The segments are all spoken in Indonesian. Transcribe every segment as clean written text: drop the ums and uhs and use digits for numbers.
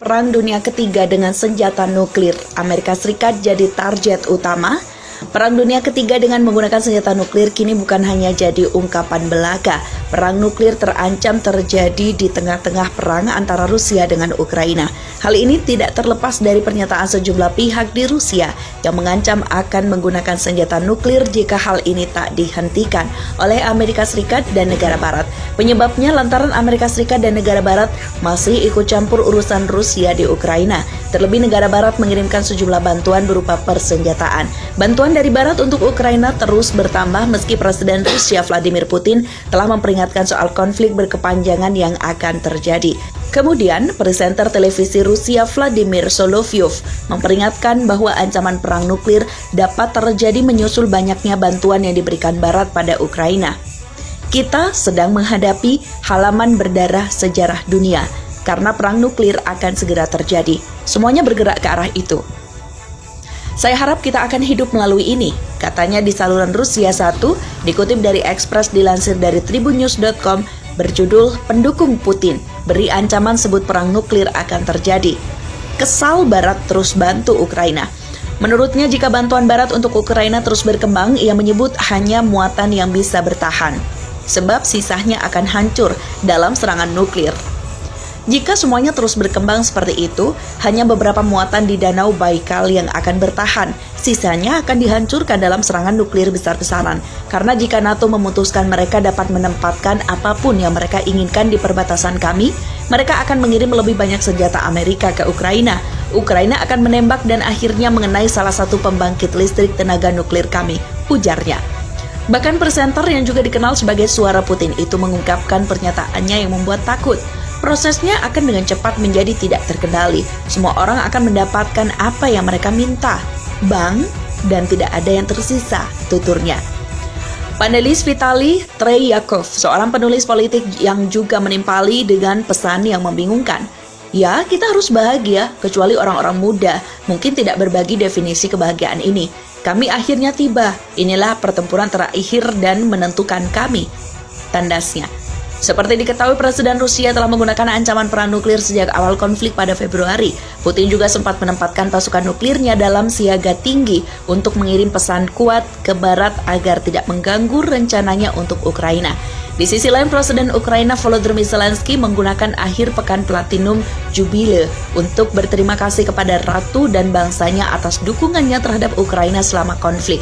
Perang Dunia Ketiga dengan senjata nuklir, Amerika Serikat jadi target utama. Perang Dunia Ketiga dengan menggunakan senjata nuklir kini bukan hanya jadi ungkapan belaka. Perang nuklir terancam terjadi di tengah-tengah perang antara Rusia dengan Ukraina. Hal ini tidak terlepas dari pernyataan sejumlah pihak di Rusia yang mengancam akan menggunakan senjata nuklir jika hal ini tak dihentikan oleh Amerika Serikat dan negara Barat. Penyebabnya lantaran Amerika Serikat dan negara Barat masih ikut campur urusan Rusia di Ukraina. Terlebih negara Barat mengirimkan sejumlah bantuan berupa persenjataan. Bantuan dari Barat untuk Ukraina terus bertambah meski Presiden Rusia Vladimir Putin telah memperingatkan soal konflik berkepanjangan yang akan terjadi. Kemudian, presenter televisi Rusia Vladimir Solovyov memperingatkan bahwa ancaman perang nuklir dapat terjadi menyusul banyaknya bantuan yang diberikan Barat pada Ukraina. Kita sedang menghadapi halaman berdarah sejarah dunia karena perang nuklir akan segera terjadi. Semuanya bergerak ke arah itu. Saya harap kita akan hidup melalui ini, katanya di saluran Rusia 1, dikutip dari Express dilansir dari tribunnews.com berjudul Pendukung Putin, beri ancaman sebut perang nuklir akan terjadi. Kesal Barat terus bantu Ukraina. Menurutnya jika bantuan Barat untuk Ukraina terus berkembang, ia menyebut hanya muatan yang bisa bertahan, sebab sisanya akan hancur dalam serangan nuklir. Jika semuanya terus berkembang seperti itu, hanya beberapa muatan di Danau Baikal yang akan bertahan. Sisanya akan dihancurkan dalam serangan nuklir besar-besaran. Karena jika NATO memutuskan mereka dapat menempatkan apapun yang mereka inginkan di perbatasan kami, mereka akan mengirim lebih banyak senjata Amerika ke Ukraina. Ukraina akan menembak dan akhirnya mengenai salah satu pembangkit listrik tenaga nuklir kami, ujarnya. Bahkan presenter yang juga dikenal sebagai suara Putin itu mengungkapkan pernyataannya yang membuat takut. Prosesnya akan dengan cepat menjadi tidak terkendali. Semua orang akan mendapatkan apa yang mereka minta. Bang, dan tidak ada yang tersisa, tuturnya. Panelis Vitali Treyakov, seorang penulis politik yang juga menimpali dengan pesan yang membingungkan. Ya, kita harus bahagia, kecuali orang-orang muda. Mungkin tidak berbagi definisi kebahagiaan ini. Kami akhirnya tiba. Inilah pertempuran terakhir dan menentukan kami, tandasnya. Seperti diketahui, Presiden Rusia telah menggunakan ancaman perang nuklir sejak awal konflik pada Februari. Putin juga sempat menempatkan pasukan nuklirnya dalam siaga tinggi untuk mengirim pesan kuat ke Barat agar tidak mengganggu rencananya untuk Ukraina. Di sisi lain, Presiden Ukraina Volodymyr Zelensky menggunakan akhir pekan Platinum Jubilee untuk berterima kasih kepada Ratu dan bangsanya atas dukungannya terhadap Ukraina selama konflik.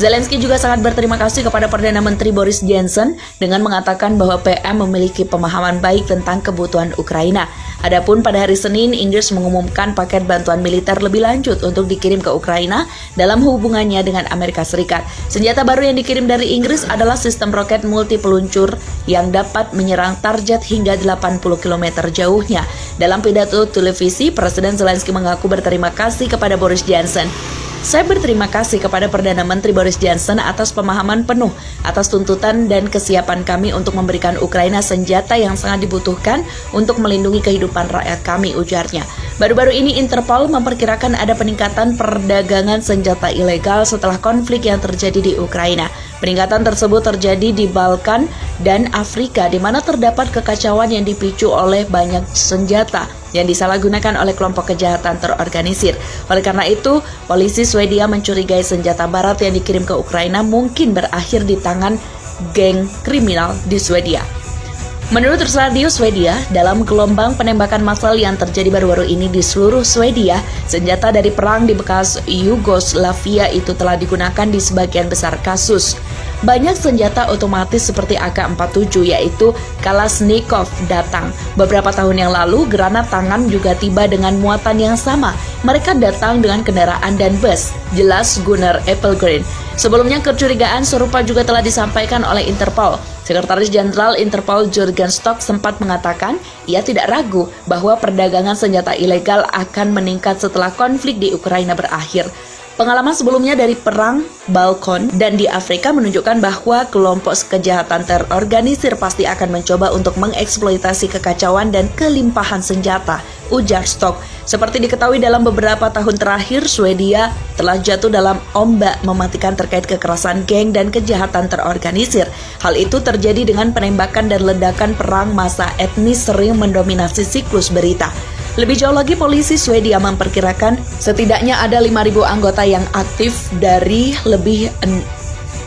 Zelensky juga sangat berterima kasih kepada Perdana Menteri Boris Johnson dengan mengatakan bahwa PM memiliki pemahaman baik tentang kebutuhan Ukraina. Adapun pada hari Senin, Inggris mengumumkan paket bantuan militer lebih lanjut untuk dikirim ke Ukraina dalam hubungannya dengan Amerika Serikat. Senjata baru yang dikirim dari Inggris adalah sistem roket multi peluncur yang dapat menyerang target hingga 80 km jauhnya. Dalam pidato televisi, Presiden Zelensky mengaku berterima kasih kepada Boris Johnson. Saya berterima kasih kepada Perdana Menteri Boris Johnson atas pemahaman penuh atas tuntutan dan kesiapan kami untuk memberikan Ukraina senjata yang sangat dibutuhkan untuk melindungi kehidupan rakyat kami, ujarnya. Baru-baru ini Interpol memperkirakan ada peningkatan perdagangan senjata ilegal setelah konflik yang terjadi di Ukraina. Peningkatan tersebut terjadi di Balkan dan Afrika, di mana terdapat kekacauan yang dipicu oleh banyak senjata yang disalahgunakan oleh kelompok kejahatan terorganisir. Oleh karena itu, polisi Swedia mencurigai senjata Barat yang dikirim ke Ukraina mungkin berakhir di tangan geng kriminal di Swedia. Menurut Radio Swedia, dalam gelombang penembakan massal yang terjadi baru-baru ini di seluruh Swedia, senjata dari perang di bekas Yugoslavia itu telah digunakan di sebagian besar kasus. Banyak senjata otomatis seperti AK-47 yaitu Kalashnikov datang. Beberapa tahun yang lalu, granat tangan juga tiba dengan muatan yang sama. Mereka datang dengan kendaraan dan bus, jelas Gunnar Appelgren. Sebelumnya kecurigaan serupa juga telah disampaikan oleh Interpol. Sekretaris Jenderal Interpol Jurgen Stock sempat mengatakan ia tidak ragu bahwa perdagangan senjata ilegal akan meningkat setelah konflik di Ukraina berakhir. Pengalaman sebelumnya dari perang Balkan dan di Afrika menunjukkan bahwa kelompok kejahatan terorganisir pasti akan mencoba untuk mengeksploitasi kekacauan dan kelimpahan senjata, ujar Stock. Seperti diketahui dalam beberapa tahun terakhir, Swedia telah jatuh dalam ombak mematikan terkait kekerasan geng dan kejahatan terorganisir. Hal itu terjadi dengan penembakan dan ledakan perang massa etnis sering mendominasi siklus berita. Lebih jauh lagi, polisi Swedia memperkirakan setidaknya ada 5.000 anggota yang aktif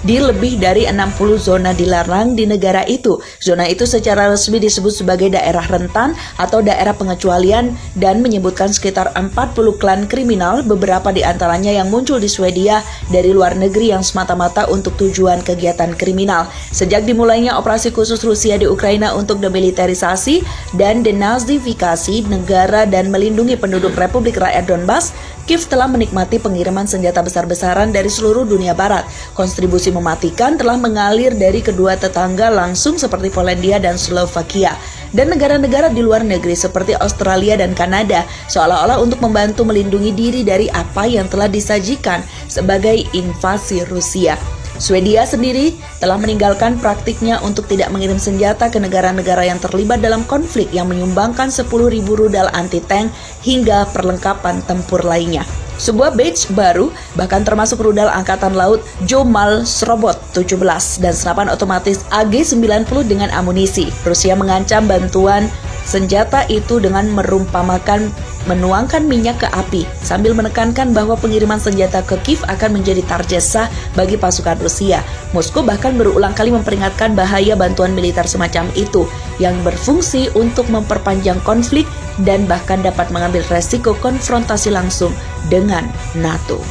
di lebih dari 60 zona dilarang di negara itu. Zona itu secara resmi disebut sebagai daerah rentan atau daerah pengecualian dan menyebutkan sekitar 40 klan kriminal, beberapa di antaranya yang muncul di Swedia dari luar negeri yang semata-mata untuk tujuan kegiatan kriminal. Sejak dimulainya operasi khusus Rusia di Ukraina untuk demilitarisasi dan denazifikasi negara dan melindungi penduduk Republik Rakyat Donbas, Kiev telah menikmati pengiriman senjata besar-besaran dari seluruh dunia barat. Kontribusi mematikan telah mengalir dari kedua tetangga langsung seperti Polandia dan Slovakia, dan negara-negara di luar negeri seperti Australia dan Kanada, seolah-olah untuk membantu melindungi diri dari apa yang telah disajikan sebagai invasi Rusia. Swedia sendiri telah meninggalkan praktiknya untuk tidak mengirim senjata ke negara-negara yang terlibat dalam konflik yang menyumbangkan 10.000 rudal anti-tank hingga perlengkapan tempur lainnya. Sebuah badge baru bahkan termasuk rudal Angkatan Laut Jomal Srobot 17 dan senapan otomatis AG-90 dengan amunisi. Rusia mengancam bantuan senjata itu dengan menuangkan minyak ke api sambil menekankan bahwa pengiriman senjata ke Kiev akan menjadi target sah bagi pasukan Rusia. Moskow bahkan berulang kali memperingatkan bahaya bantuan militer semacam itu yang berfungsi untuk memperpanjang konflik dan bahkan dapat mengambil resiko konfrontasi langsung dengan NATO.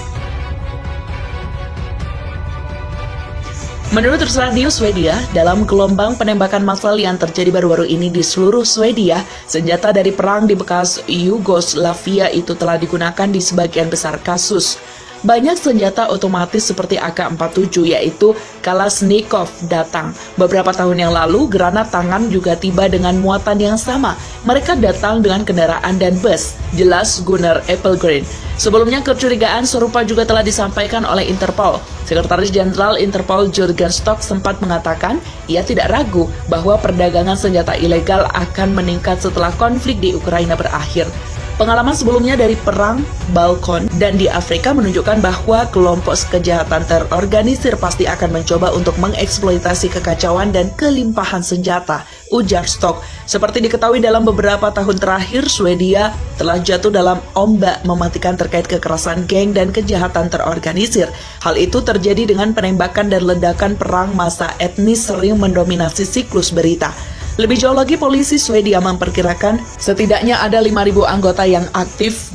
Menurut Radio Swedia, dalam gelombang penembakan massal yang terjadi baru-baru ini di seluruh Swedia, senjata dari perang di bekas Yugoslavia itu telah digunakan di sebagian besar kasus. Banyak senjata otomatis seperti AK-47 yaitu Kalashnikov datang. Beberapa tahun yang lalu, granat tangan juga tiba dengan muatan yang sama. Mereka datang dengan kendaraan dan bus, jelas Gunnar Appelgren. Sebelumnya kecurigaan serupa juga telah disampaikan oleh Interpol. Sekretaris Jenderal Interpol Jürgen Stock sempat mengatakan ia tidak ragu bahwa perdagangan senjata ilegal akan meningkat setelah konflik di Ukraina berakhir. Pengalaman sebelumnya dari perang Balkan dan di Afrika menunjukkan bahwa kelompok kejahatan terorganisir pasti akan mencoba untuk mengeksploitasi kekacauan dan kelimpahan senjata, ujar Stock. Seperti diketahui dalam beberapa tahun terakhir, Swedia telah jatuh dalam ombak mematikan terkait kekerasan geng dan kejahatan terorganisir. Hal itu terjadi dengan penembakan dan ledakan perang massa etnis sering mendominasi siklus berita. Lebih jauh lagi, polisi Swedia memperkirakan setidaknya ada 5.000 anggota yang aktif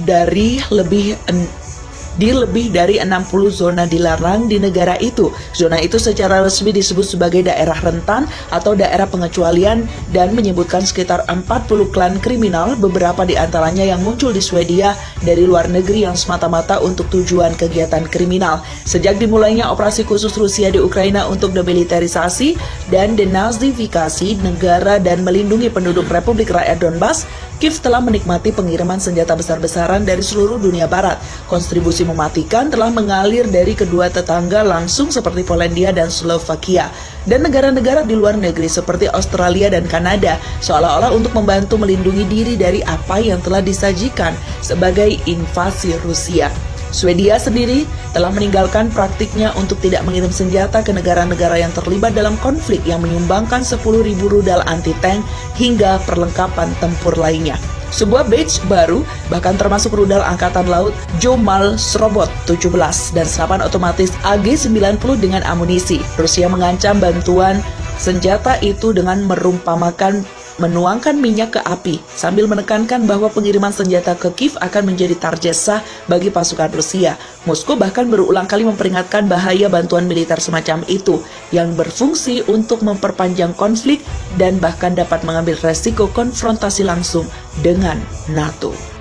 di lebih dari 60 zona dilarang di negara itu. Zona itu secara resmi disebut sebagai daerah rentan atau daerah pengecualian dan menyebutkan sekitar 40 klan kriminal, beberapa di antaranya yang muncul di Swedia dari luar negeri yang semata-mata untuk tujuan kegiatan kriminal. Sejak dimulainya operasi khusus Rusia di Ukraina untuk demilitarisasi dan denazifikasi negara dan melindungi penduduk Republik Rakyat Donbas, Kiev telah menikmati pengiriman senjata besar-besaran dari seluruh dunia barat. Kontribusi mematikan telah mengalir dari kedua tetangga langsung seperti Polandia dan Slovakia, dan negara-negara di luar negeri seperti Australia dan Kanada, seolah-olah untuk membantu melindungi diri dari apa yang telah disajikan sebagai invasi Rusia. Swedia sendiri telah meninggalkan praktiknya untuk tidak mengirim senjata ke negara-negara yang terlibat dalam konflik yang menyumbangkan 10.000 rudal anti-tank hingga perlengkapan tempur lainnya. Sebuah badge baru bahkan termasuk rudal Angkatan Laut Jomal Srobot 17 dan senapan otomatis AG-90 dengan amunisi. Rusia mengancam bantuan senjata itu dengan menuangkan minyak ke api sambil menekankan bahwa pengiriman senjata ke Kiev akan menjadi target sah bagi pasukan Rusia. Moskow bahkan berulang kali memperingatkan bahaya bantuan militer semacam itu yang berfungsi untuk memperpanjang konflik dan bahkan dapat mengambil resiko konfrontasi langsung dengan NATO.